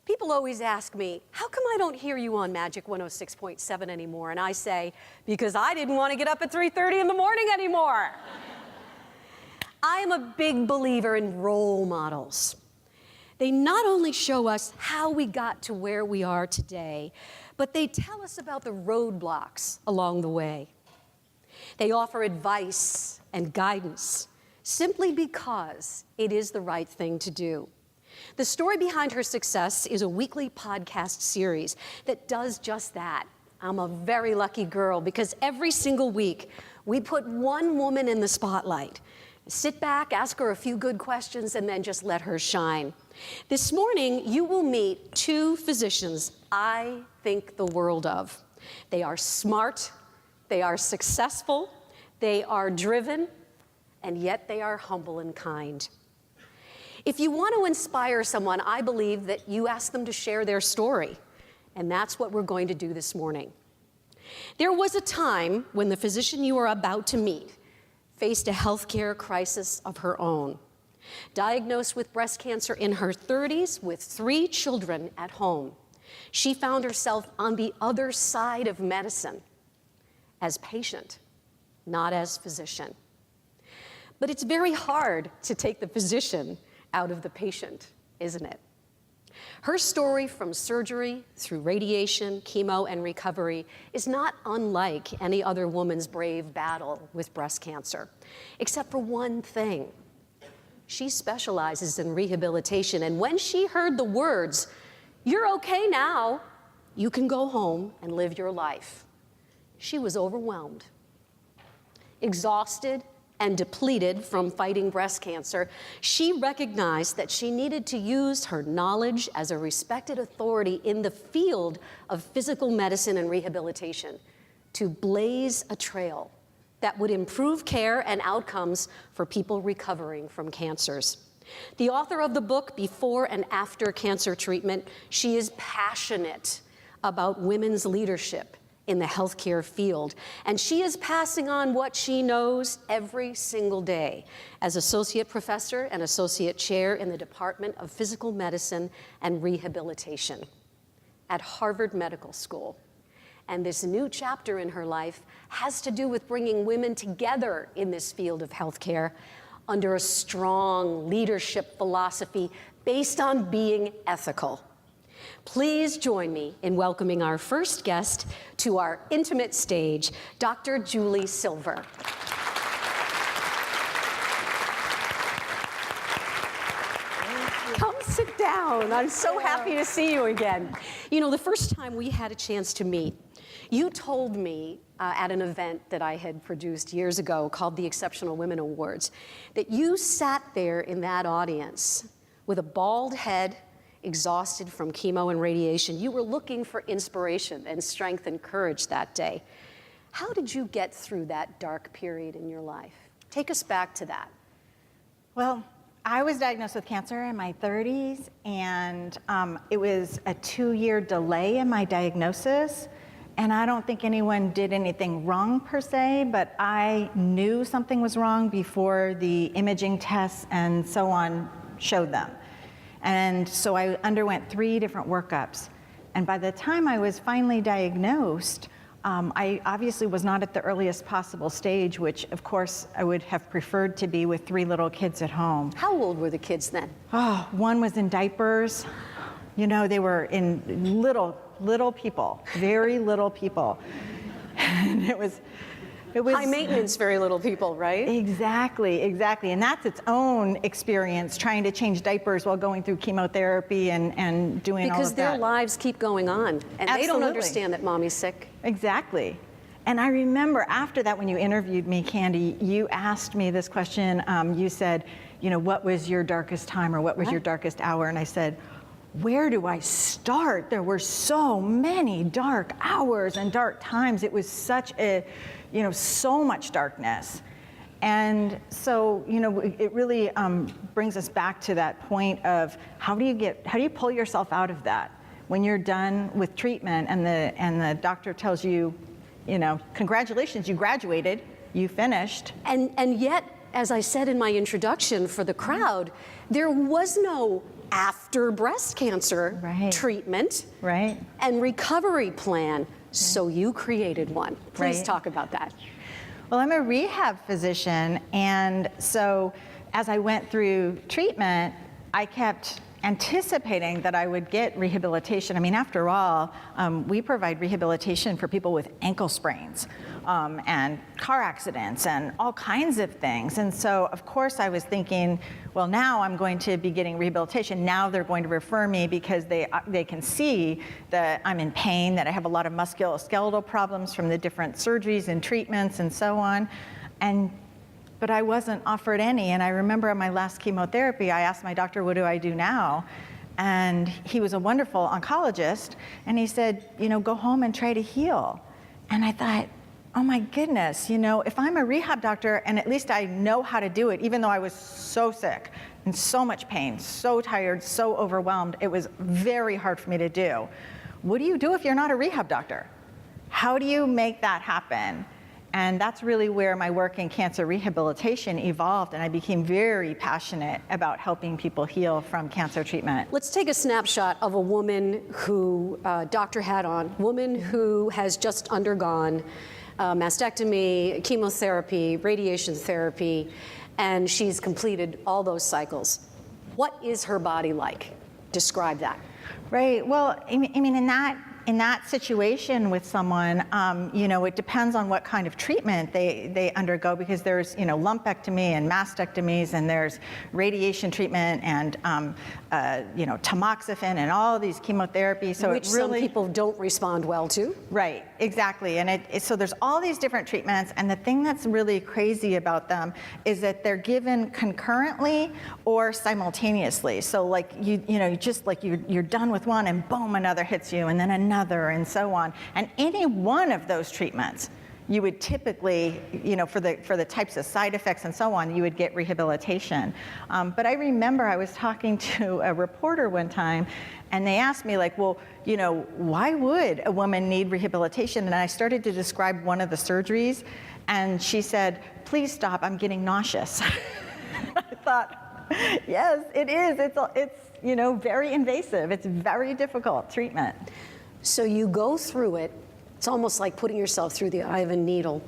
People always ask me, how come I don't hear you on Magic 106.7 anymore? And I say, because I didn't want to get up at 3:30 in the morning anymore. I am a big believer in role models. They not only show us how we got to where we are today, but they tell us about the roadblocks along the way. They offer advice and guidance simply because it is the right thing to do. The story behind her success is a weekly podcast series that does just that. I'm a very lucky girl because every single week we put one woman in the spotlight. Sit back, ask her a few good questions, and then just let her shine. This morning, you will meet two physicians I think the world of. They are smart, they are successful, they are driven, and yet they are humble and kind. If you want to inspire someone, I believe that you ask them to share their story, and that's what we're going to do this morning. There was a time when the physician you are about to meet faced a healthcare crisis of her own. Diagnosed with breast cancer in her 30s with 3 children at home, she found herself on the other side of medicine as patient, not as physician. But it's very hard to take the physician out of the patient, isn't it? Her story from surgery through radiation, chemo, and recovery is not unlike any other woman's brave battle with breast cancer, except for one thing. She specializes in rehabilitation, and when she heard the words, "You're okay now, you can go home and live your life," she was overwhelmed. Exhausted and depleted from fighting breast cancer, she recognized that she needed to use her knowledge as a respected authority in the field of physical medicine and rehabilitation to blaze a trail that would improve care and outcomes for people recovering from cancers. The author of the book, Before and After Cancer Treatment, she is passionate about women's leadership in the healthcare field, and she is passing on what she knows every single day as associate professor and associate chair in the Department of Physical Medicine and Rehabilitation at Harvard Medical School. And this new chapter in her life has to do with bringing women together in this field of healthcare under a strong leadership philosophy based on being ethical. Please join me in welcoming our first guest to our intimate stage, Dr. Julie Silver. Come sit down. I'm so happy to see you again. You know, the first time we had a chance to meet, you told me at an event that I had produced years ago called the Exceptional Women Awards, that you sat there in that audience with a bald head, exhausted from chemo and radiation. You were looking for inspiration and strength and courage that day. How did you get through that dark period in your life? Take us back to that. Well, I was diagnosed with cancer in my 30s, and it was a 2-year delay in my diagnosis. And I don't think anyone did anything wrong per se, but I knew something was wrong before the imaging tests and so on showed them. And so I underwent 3 different workups. And by the time I was finally diagnosed, I obviously was not at the earliest possible stage, which of course I would have preferred to be with 3 little kids at home. How old were the kids then? Oh, one was in diapers. You know, they were in little people, very little people. And it was high maintenance, very little people, right? Exactly. And that's its own experience, trying to change diapers while going through chemotherapy and doing all of that. Because their lives keep going on, and Absolutely. They don't understand that mommy's sick. Exactly. And I remember after that, when you interviewed me, Candy, you asked me this question. You said, you know, what was your darkest time, or what was your darkest hour? And I said, where do I start? There were so many dark hours and dark times. It was such a, you know, so much darkness. And so, you know, it really brings us back to that point of how do you pull yourself out of that when you're done with treatment and the doctor tells you, you know, congratulations, you graduated, you finished. And yet, as I said in my introduction for the crowd, there was no after breast cancer treatment and recovery plan. So you created one. Please talk about that. Well, I'm a rehab physician, and so as I went through treatment, I kept anticipating that I would get rehabilitation. I mean, after all, we provide rehabilitation for people with ankle sprains and car accidents and all kinds of things. And so, of course, I was thinking, well, now I'm going to be getting rehabilitation. Now they're going to refer me because they can see that I'm in pain, that I have a lot of musculoskeletal problems from the different surgeries and treatments and so on. But I wasn't offered any. And I remember on my last chemotherapy, I asked my doctor, what do I do now? And he was a wonderful oncologist. And he said, go home and try to heal. And I thought, oh my goodness, if I'm a rehab doctor and at least I know how to do it, even though I was so sick, in so much pain, so tired, so overwhelmed, it was very hard for me to do. What do you do if you're not a rehab doctor? How do you make that happen? And that's really where my work in cancer rehabilitation evolved, and I became very passionate about helping people heal from cancer treatment. Let's take a snapshot of a woman who, Dr. hat on, woman who has just undergone mastectomy, chemotherapy, radiation therapy, and she's completed all those cycles. What is her body like? Describe that. Right. Well, I mean, in that situation with someone, it depends on what kind of treatment they undergo, because there's, lumpectomy and mastectomies, and there's radiation treatment and, tamoxifen and all these chemotherapies. So which some people don't respond well to. Right, exactly. And so there's all these different treatments, and the thing that's really crazy about them is that they're given concurrently or simultaneously. So like you're done with one and boom, another hits you, and then another, and so on. And any one of those treatments, you would typically, for the types of side effects and so on, you would get rehabilitation. But I remember I was talking to a reporter one time, and they asked me, like, well, why would a woman need rehabilitation? And I started to describe one of the surgeries, and she said, please stop, I'm getting nauseous. I thought, yes, it is. It's very invasive. It's very difficult treatment. So you go through it. It's almost like putting yourself through the eye of a needle.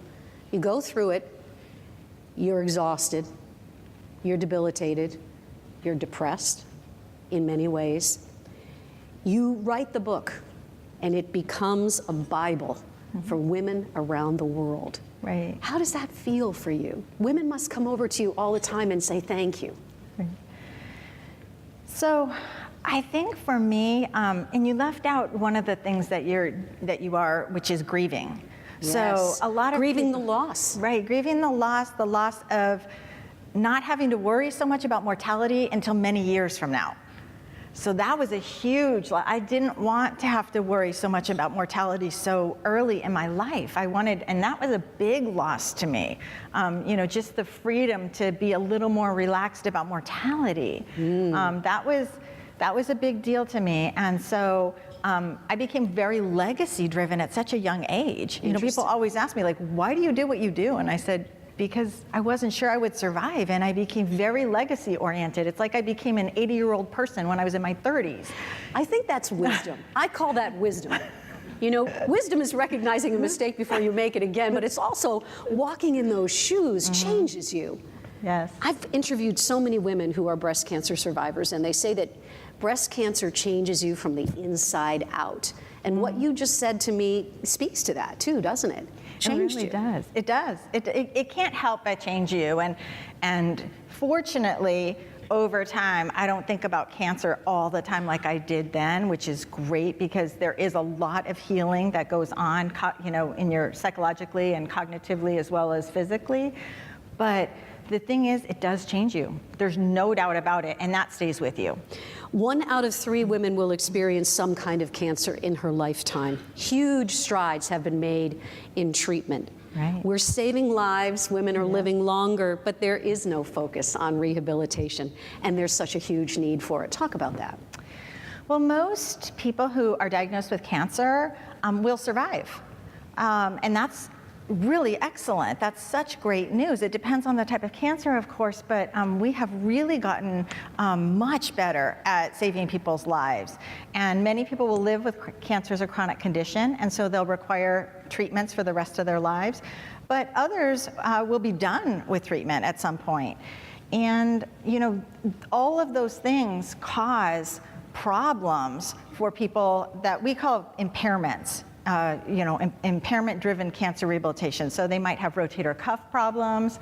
You go through it, you're exhausted, you're debilitated, you're depressed in many ways. You write the book, and it becomes a Bible for women around the world. Right. How does that feel for you? Women must come over to you all the time and say thank you. Right. So I think for me, and you left out one of the things that you are, which is grieving. Yes. So a lot of grieving people, the loss. Right, grieving the loss of not having to worry so much about mortality until many years from now. So that was a huge, I didn't want to have to worry so much about mortality so early in my life. And that was a big loss to me. Just the freedom to be a little more relaxed about mortality. That was a big deal to me. And so I became very legacy driven at such a young age. People always ask me, like, why do you do what you do? And I said, because I wasn't sure I would survive, and I became very legacy oriented. It's like I became an 80-year-old person when I was in my 30s. I think that's wisdom. I call that wisdom. Wisdom is recognizing a mistake before you make it again, but it's also walking in those shoes changes you. Yes. I've interviewed so many women who are breast cancer survivors, and they say that breast cancer changes you from the inside out. And what you just said to me speaks to that too, doesn't it? Changed you. It really does. It does. It can't help but change you. And fortunately, over time, I don't think about cancer all the time like I did then, which is great, because there is a lot of healing that goes on, in your psychologically and cognitively as well as physically. But the thing is, it does change you. There's no doubt about it, and that stays with you. 1 out of 3 women will experience some kind of cancer in her lifetime. Huge strides have been made in treatment. Right. We're saving lives, women are living longer, but there is no focus on rehabilitation, and there's such a huge need for it. Talk about that. Well, most people who are diagnosed with cancer will survive. And that's really excellent. That's such great news. It depends on the type of cancer, of course, but we have really gotten much better at saving people's lives. And many people will live with cancer as a chronic condition, and so they'll require treatments for the rest of their lives. But others will be done with treatment at some point. And, you know, all of those things cause problems for people that we call impairments. Impairment-driven cancer rehabilitation. So they might have rotator cuff problems.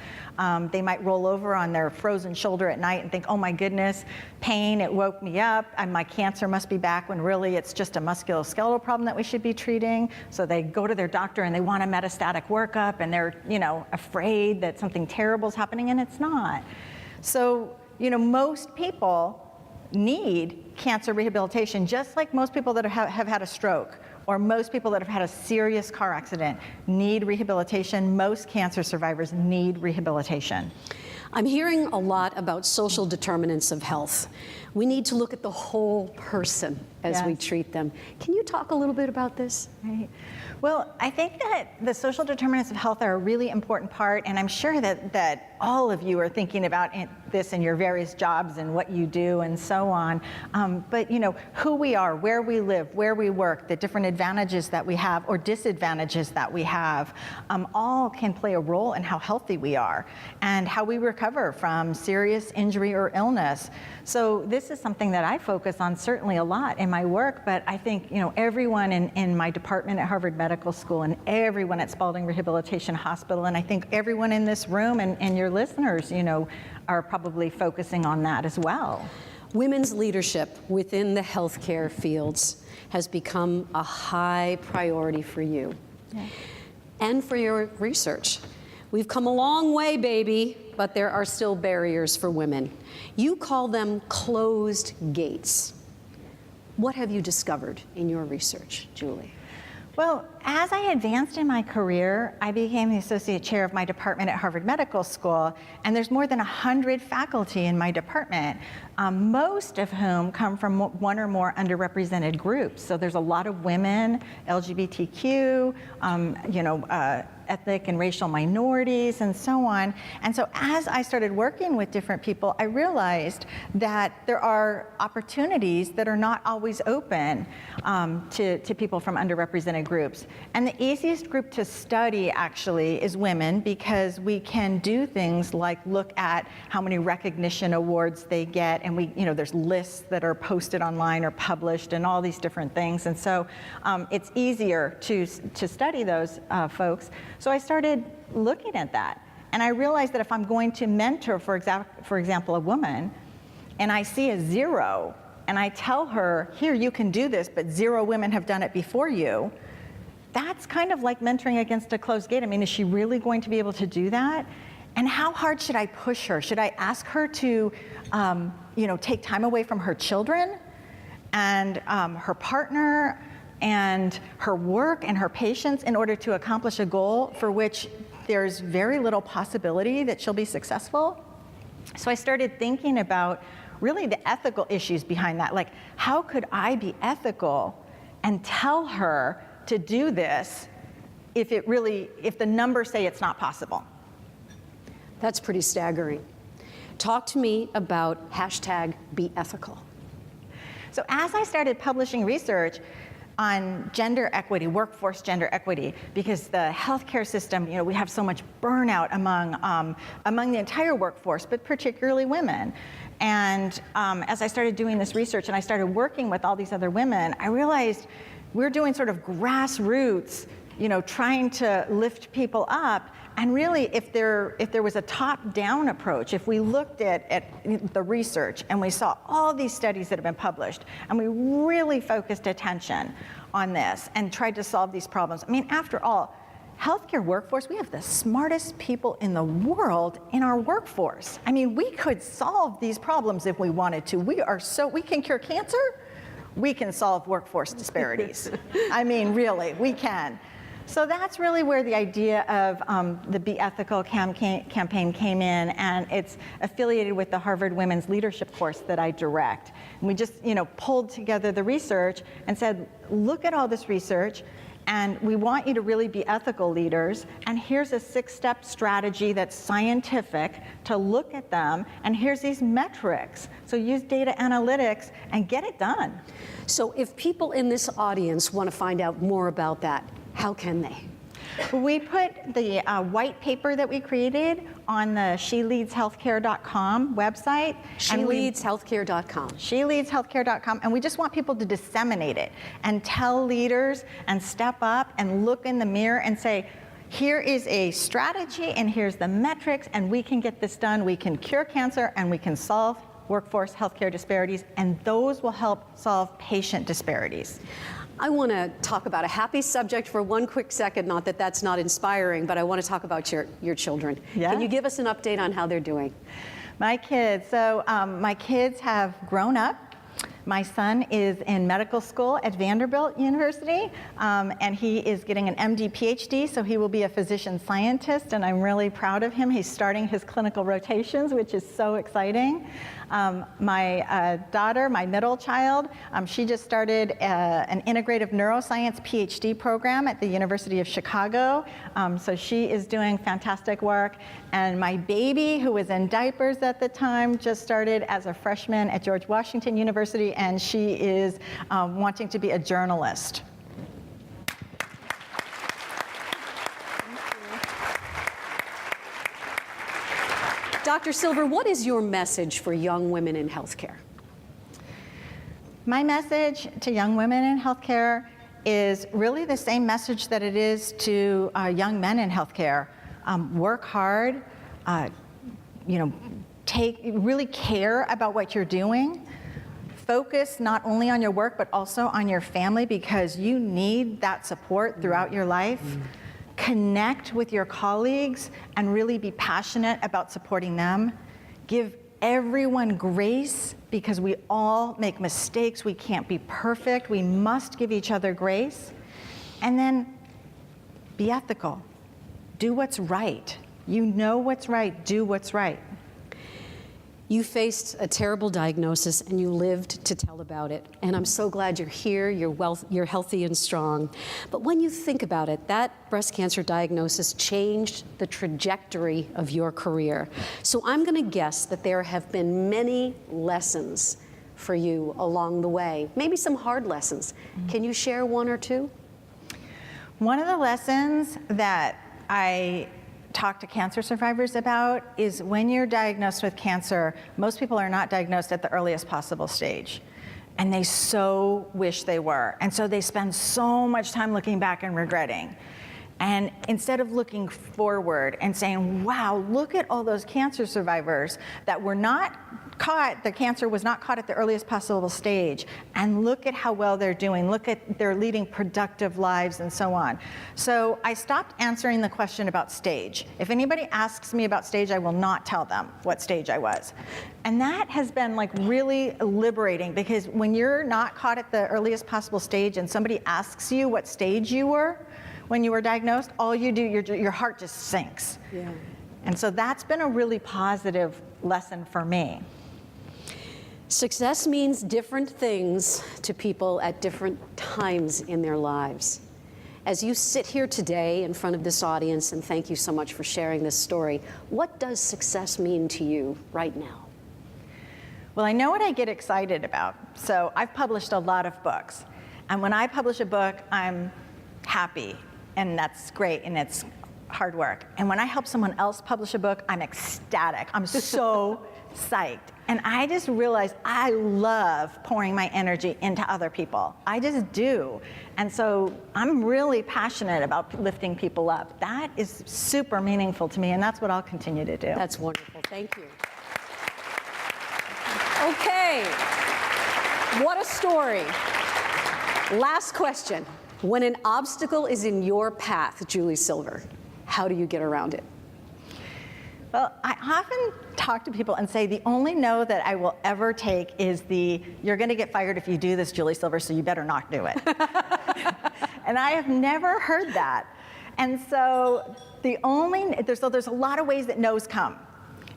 They might roll over on their frozen shoulder at night and think, oh my goodness, pain, it woke me up, and my cancer must be back, when really it's just a musculoskeletal problem that we should be treating. So they go to their doctor and they want a metastatic workup, and they're, afraid that something terrible is happening, and it's not. So, most people need cancer rehabilitation, just like most people that have had a stroke, or most people that have had a serious car accident need rehabilitation. Most cancer survivors need rehabilitation. I'm hearing a lot about social determinants of health. We need to look at the whole person as we treat them. Can you talk a little bit about this? Right. Well, I think that the social determinants of health are a really important part, and I'm sure that all of you are thinking about this in your various jobs and what you do and so on. But who we are, where we live, where we work, the different advantages that we have or disadvantages that we have, all can play a role in how healthy we are and how we recover from serious injury or illness. So this is something that I focus on certainly a lot in my work, but I think everyone in my department at Harvard Medical School and everyone at Spaulding Rehabilitation Hospital, and I think everyone in this room and your listeners, are probably focusing on that as well. Women's leadership within the healthcare fields has become a high priority for you and for your research. We've come a long way, baby, but there are still barriers for women. You call them closed gates. What have you discovered in your research, Julie? Well, as I advanced in my career, I became the associate chair of my department at Harvard Medical School, and there's more than 100 faculty in my department, most of whom come from one or more underrepresented groups. So there's a lot of women, LGBTQ, ethnic and racial minorities, and so on. And so as I started working with different people, I realized that there are opportunities that are not always open to people from underrepresented groups. And the easiest group to study actually is women, because we can do things like look at how many recognition awards they get, and there's lists that are posted online or published and all these different things. And so it's easier to study those folks. So I started looking at that, and I realized that if I'm going to mentor, for example, a woman, and I see a 0, and I tell her, here, you can do this, but 0 women have done it before you, that's kind of like mentoring against a closed gate. I mean, is she really going to be able to do that? And how hard should I push her? Should I ask her to, take time away from her children and her partner and her work and her patients in order to accomplish a goal for which there's very little possibility that she'll be successful? So I started thinking about really the ethical issues behind that. Like, how could I be ethical and tell her to do this if the numbers say it's not possible? That's pretty staggering. Talk to me about #BeEthical. So as I started publishing research on gender equity, workforce gender equity, because the healthcare system, we have so much burnout among the entire workforce, but particularly women. And as I started doing this research and I started working with all these other women, I realized we're doing sort of grassroots, trying to lift people up. And really, if there was a top-down approach, if we looked at the research and we saw all these studies that have been published, and we really focused attention on this and tried to solve these problems. I mean, after all, healthcare workforce, we have the smartest people in the world in our workforce. I mean, we could solve these problems if we wanted to. We can cure cancer, we can solve workforce disparities. I mean, really, we can. So that's really where the idea of the Be Ethical campaign came in, and it's affiliated with the Harvard Women's Leadership course that I direct. And we just, pulled together the research and said, look at all this research And we want you to really be ethical leaders. And here's a 6-step strategy that's scientific to look at them. And here's these metrics. So use data analytics and get it done. So if people in this audience want to find out more about that, how can they? We put the white paper that we created on the sheleadshealthcare.com website. Sheleadshealthcare.com. Sheleadshealthcare.com, and we just want people to disseminate it and tell leaders and step up and look in the mirror and say, here is a strategy and here's the metrics, and we can get this done. We can cure cancer and we can solve workforce healthcare disparities, and those will help solve patient disparities. I want to talk about a happy subject for one quick second, not that that's not inspiring, but I want to talk about your children. Yeah. Can you give us an update on how they're doing? My kids, my kids have grown up. My son is in medical school at Vanderbilt University, and he is getting an MD, PhD, so he will be a physician scientist, and I'm really proud of him. He's starting his clinical rotations, which is so exciting. My daughter, my middle child, she just started an integrative neuroscience PhD program at the University of Chicago, so she is doing fantastic work. And my baby, who was in diapers at the time, just started as a freshman at George Washington University, and she is wanting to be a journalist. Dr. Silver, what is your message for young women in healthcare? My message to young women in healthcare is really the same message that it is to young men in healthcare. Work hard, really care about what you're doing. Focus not only on your work, but also on your family, because you need that support throughout your life. Connect with your colleagues and really be passionate about supporting them. Give everyone grace, because we all make mistakes. We can't be perfect. We must give each other grace. And then be ethical. Do what's right. You know what's right. Do what's right. You faced a terrible diagnosis and you lived to tell about it. And I'm so glad you're here, you're healthy and strong. But when you think about it, that breast cancer diagnosis changed the trajectory of your career. So I'm going to guess that there have been many lessons for you along the way, maybe some hard lessons. Can you share one or two? One of the lessons that I talk to cancer survivors about is when you're diagnosed with cancer, most people are not diagnosed at the earliest possible stage. And they so wish they were. And so they spend so much time looking back and regretting. And instead of looking forward and saying, wow, look at all those cancer survivors that were not caught, the cancer was not caught at the earliest possible stage, and look at how well they're doing, look at they're leading productive lives and so on. So I stopped answering the question about stage. If anybody asks me about stage, I will not tell them what stage I was. And that has been like really liberating, because when you're not caught at the earliest possible stage and somebody asks you what stage you were when you were diagnosed, all you do, your heart just sinks. Yeah. And so that's been a really positive lesson for me. Success means different things to people at different times in their lives. As you sit here today in front of this audience, and thank you so much for sharing this story, what does success mean to you right now? Well, I know what I get excited about. So I've published a lot of books. And when I publish a book, I'm happy, and that's great, and it's hard work. And when I help someone else publish a book, I'm ecstatic. I'm so psyched. And I just realized I love pouring my energy into other people. I just do. And so I'm really passionate about lifting people up. That is super meaningful to me, and that's what I'll continue to do. That's wonderful. Thank you. Okay. What a story. Last question. When an obstacle is in your path, Julie Silver, how do you get around it? Well, I often talk to people and say the only no that I will ever take is you're going to get fired if you do this, Julie Silver, so you better not do it. And I have never heard that. And so there's a lot of ways that no's come.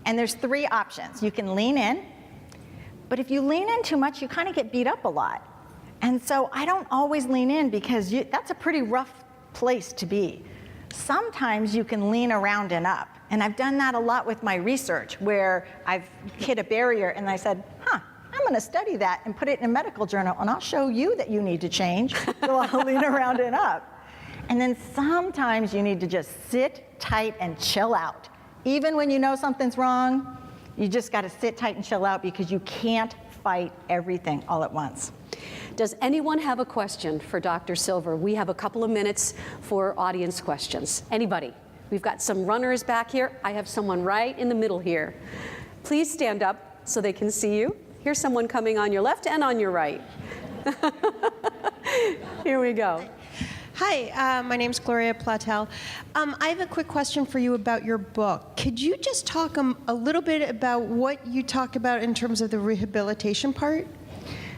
And there's 3 options. You can lean in, but if you lean in too much, you kind of get beat up a lot. And so I don't always lean in because that's a pretty rough place to be. Sometimes you can lean around and up. And I've done that a lot with my research, where I've hit a barrier and I said, I'm going to study that and put it in a medical journal, and I'll show you that you need to change, so I'll lean around and up. And then sometimes you need to just sit tight and chill out. Even when you know something's wrong, you just got to sit tight and chill out, because you can't fight everything all at once. Does anyone have a question for Dr. Silver? We have a couple of minutes for audience questions. Anybody? We've got some runners back here. I have someone right in the middle here. Please stand up so they can see you. Here's someone coming on your left and on your right. Here we go. Hi, my name's Gloria Platel. I have a quick question for you about your book. Could you just talk a little bit about what you talk about in terms of the rehabilitation part?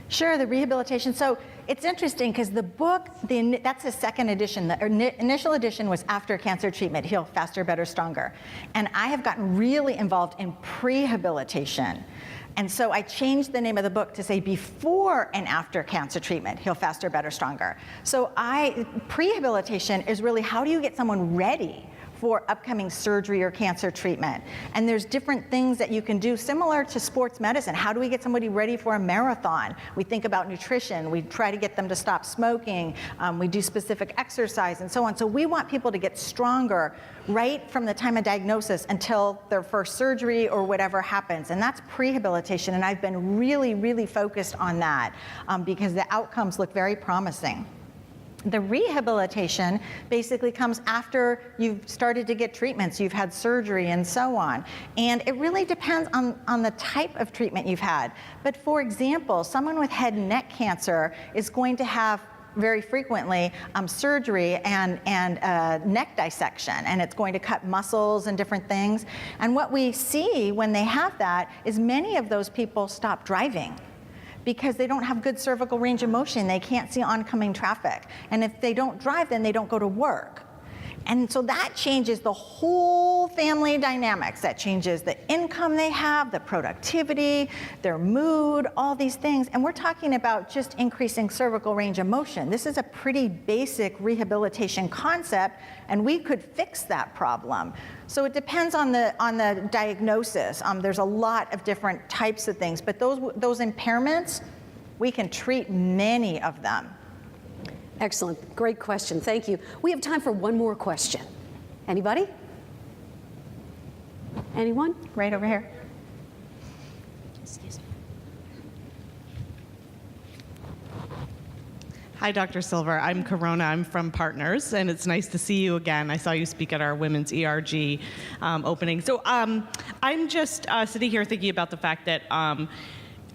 Sure, the rehabilitation. So it's interesting because the book, that's the second edition. The initial edition was After Cancer Treatment, Heal Faster, Better, Stronger. And I have gotten really involved in prehabilitation. And so I changed the name of the book to say Before and After Cancer Treatment, Heal Faster, Better, Stronger. So prehabilitation is really, how do you get someone ready for upcoming surgery or cancer treatment? And there's different things that you can do, similar to sports medicine. How do we get somebody ready for a marathon? We think about nutrition. We try to get them to stop smoking. We do specific exercise and so on. So we want people to get stronger right from the time of diagnosis until their first surgery or whatever happens. And that's prehabilitation. And I've been really, really focused on that because the outcomes look very promising. The rehabilitation basically comes after you've started to get treatments, you've had surgery and so on. And it really depends on the type of treatment you've had. But for example, someone with head and neck cancer is going to have very frequently surgery and neck dissection, and it's going to cut muscles and different things. And what we see when they have that is many of those people stop driving, because they don't have good cervical range of motion. They can't see oncoming traffic. And if they don't drive, then they don't go to work. And so that changes the whole family dynamics. That changes the income they have, the productivity, their mood, all these things. And we're talking about just increasing cervical range of motion. This is a pretty basic rehabilitation concept, and we could fix that problem. So it depends on the diagnosis. There's a lot of different types of things, but those impairments, we can treat many of them. Excellent. Great question. Thank you. We have time for one more question. Anybody? Anyone? Right over here. Excuse me. Hi, Dr. Silver. I'm Corona. I'm from Partners, and it's nice to see you again. I saw you speak at our Women's ERG opening. So I'm just sitting here thinking about the fact that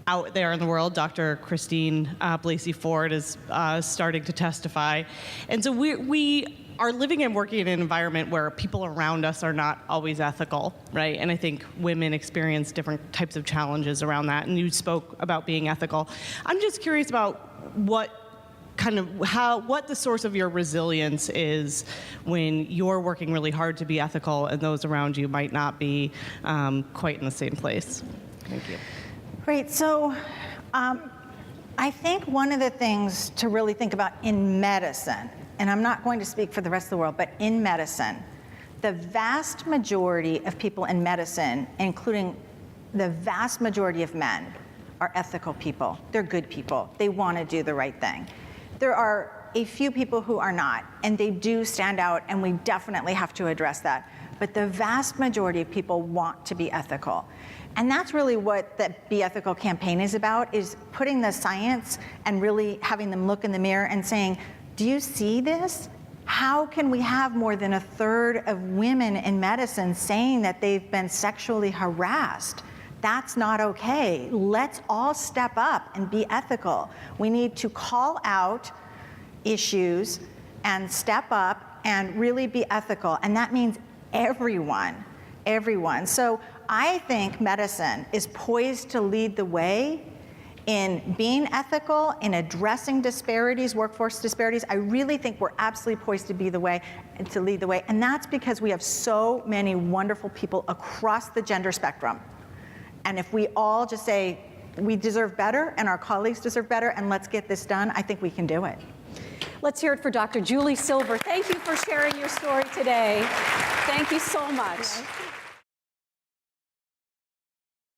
out there in the world, Dr. Christine Blasey Ford is starting to testify. And so we are living and working in an environment where people around us are not always ethical, right? And I think women experience different types of challenges around that. And you spoke about being ethical. I'm just curious about what the source of your resilience is when you're working really hard to be ethical and those around you might not be quite in the same place. Thank you. Great. So I think one of the things to really think about in medicine, and I'm not going to speak for the rest of the world, but in medicine, the vast majority of people in medicine, including the vast majority of men, are ethical people. They're good people. They want to do the right thing. There are a few people who are not, and they do stand out, and we definitely have to address that. But the vast majority of people want to be ethical. And that's really what the Be Ethical campaign is about, is putting the science and really having them look in the mirror and saying, do you see this? How can we have more than a third of women in medicine saying that they've been sexually harassed? That's not okay. Let's all step up and be ethical. We need to call out issues and step up and really be ethical. And that means everyone. So I think medicine is poised to lead the way in being ethical, in addressing disparities, workforce disparities. I really think we're absolutely poised to lead the way. And that's because we have so many wonderful people across the gender spectrum. And if we all just say, we deserve better, and our colleagues deserve better, and let's get this done. I think we can do it. Let's hear it for Dr. Julie Silver. Thank you for sharing your story today. Thank you so much.